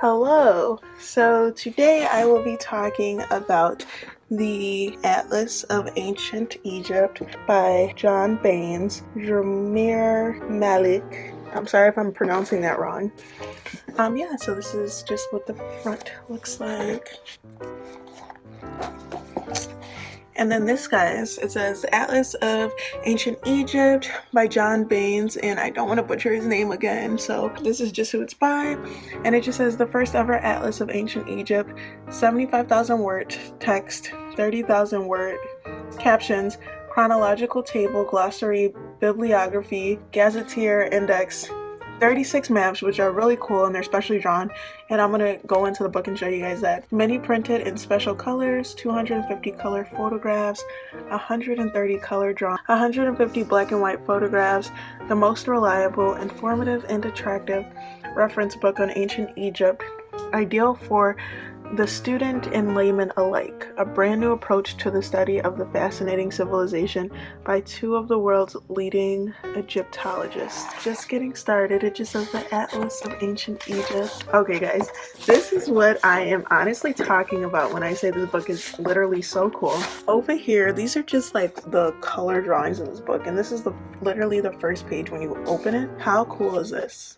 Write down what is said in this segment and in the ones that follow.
Hello! So today I will be talking about the Atlas of Ancient Egypt by Baines and Jarmir Malek. I'm sorry if I'm pronouncing that wrong. Yeah, so this is just what the front looks like. And then this, guys, it says Atlas of Ancient Egypt by Baines, and I don't want to butcher his name again, so this is just who it's by. And it just says the first ever Atlas of Ancient Egypt, 75,000 word text, 30,000 word captions, chronological table, glossary, bibliography, gazetteer, index, 36 maps, which are really cool and they're specially drawn, and I'm gonna go into the book and show you guys that. Many printed in special colors, 250 color photographs, 130 color drawn, 150 black and white photographs, the most reliable, informative, and attractive reference book on ancient Egypt, ideal for the student and layman alike, a brand new approach to the study of the fascinating civilization by two of the world's leading Egyptologists. Just getting started, it just says the Atlas of Ancient Egypt. Okay guys, this is what I am honestly talking about when I say this book is literally so cool. Over here, these are just like the color drawings in this book, and this is literally the first page when you open it. How cool is this?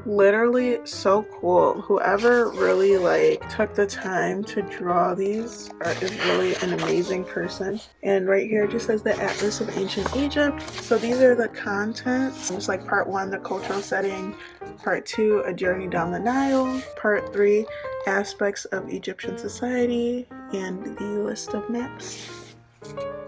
Literally so cool. Whoever really took the time to draw these is really an amazing person. And right here it just says the Atlas of Ancient Egypt. So these are the contents. It's like part 1, the cultural setting, part 2, a journey down the Nile, part 3, aspects of Egyptian society, and the list of maps.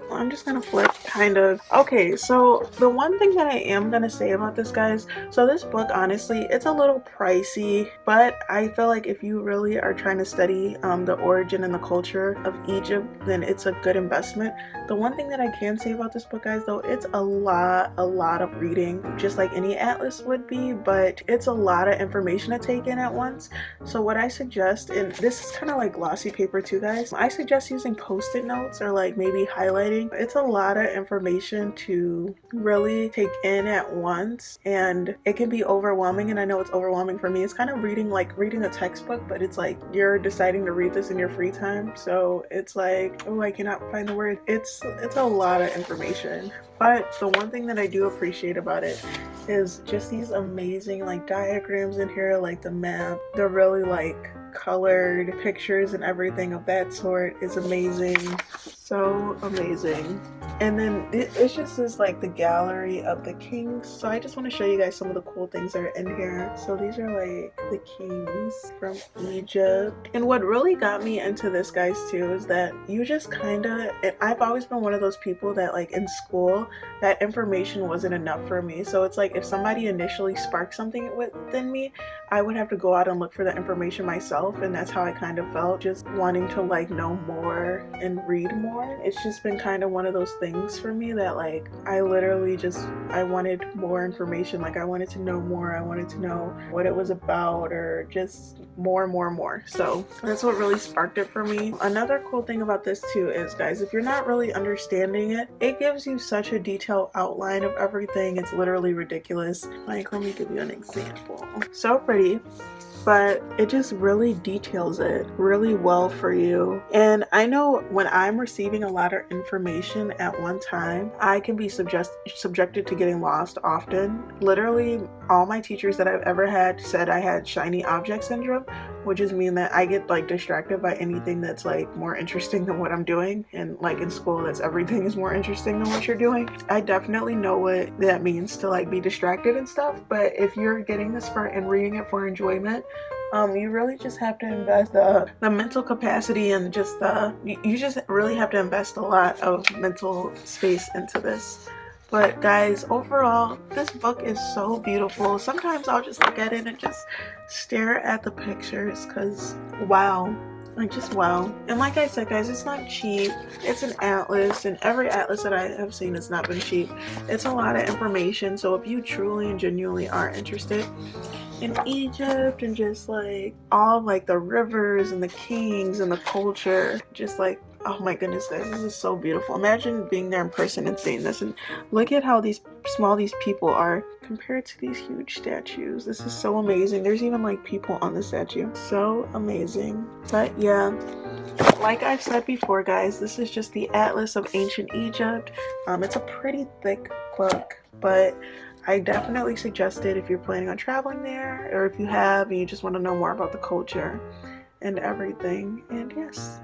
I'm just gonna flip kind of. Okay, so the one thing that I am gonna say about this, guys, so this book, honestly, it's a little pricey, but I feel like if you really are trying to study the origin and the culture of Egypt, then it's a good investment. The one thing that I can say about this book, guys, though, it's a lot of reading, just like any atlas would be, but it's a lot of information to take in at once. So what I suggest, and this is kind of like glossy paper too, guys, I suggest using post-it notes or like maybe highlighting. It's a lot of information to really take in at once, and it can be overwhelming, and I know it's overwhelming for me. It's kind of like reading a textbook, but it's like you're deciding to read this in your free time, so it's like, oh, I cannot find the word. It's a lot of information, but the one thing that I do appreciate about it is just these amazing diagrams in here, like the map, the really colored pictures and everything of that sort is amazing. So amazing. And then it's just is like the gallery of the kings. So I just want to show you guys some of the cool things that are in here. So these are like the kings from Egypt. And what really got me into this, guys, too, is that you just I've always been one of those people that in school, that information wasn't enough for me. So it's like if somebody initially sparked something within me, I would have to go out and look for the information myself. And that's how I kind of felt, just wanting to know more and read more. It's just been kind of one of those things for me that I literally I wanted more information. I wanted to know more. I wanted to know what it was about, or just more. So that's what really sparked it for me. Another cool thing about this too is, guys, if you're not really understanding it, it gives you such a detailed outline of everything. It's literally ridiculous. Let me give you an example. So pretty, but it just really details it really well for you. And I know when I'm receiving a lot of information at one time, I can be subjected to getting lost often. Literally, all my teachers that I've ever had said I had shiny object syndrome, which is mean that I get distracted by anything that's more interesting than what I'm doing. And in school, that's everything is more interesting than what you're doing. I definitely know what that means to be distracted and stuff. But if you're getting this and reading it for enjoyment, you really just have to invest the mental capacity, and you just really have to invest a lot of mental space into this. But guys, overall, this book is so beautiful. Sometimes I'll just look at it and just stare at the pictures, because wow. Just wow. And like I said, guys, it's not cheap. It's an atlas, and every atlas that I have seen has not been cheap. It's a lot of information, so if you truly and genuinely are interested in Egypt and just all the rivers and the kings and the culture, just Oh my goodness, guys, this is so beautiful. Imagine being there in person and seeing this, and look at how small these people are compared to these huge statues. This is so amazing. There's even like people on the statue. So amazing. But yeah, like I've said before, guys, this is just the Atlas of Ancient Egypt. It's a pretty thick book, but I definitely suggest it if you're planning on traveling there, or if you have and you just want to know more about the culture and everything. And yes,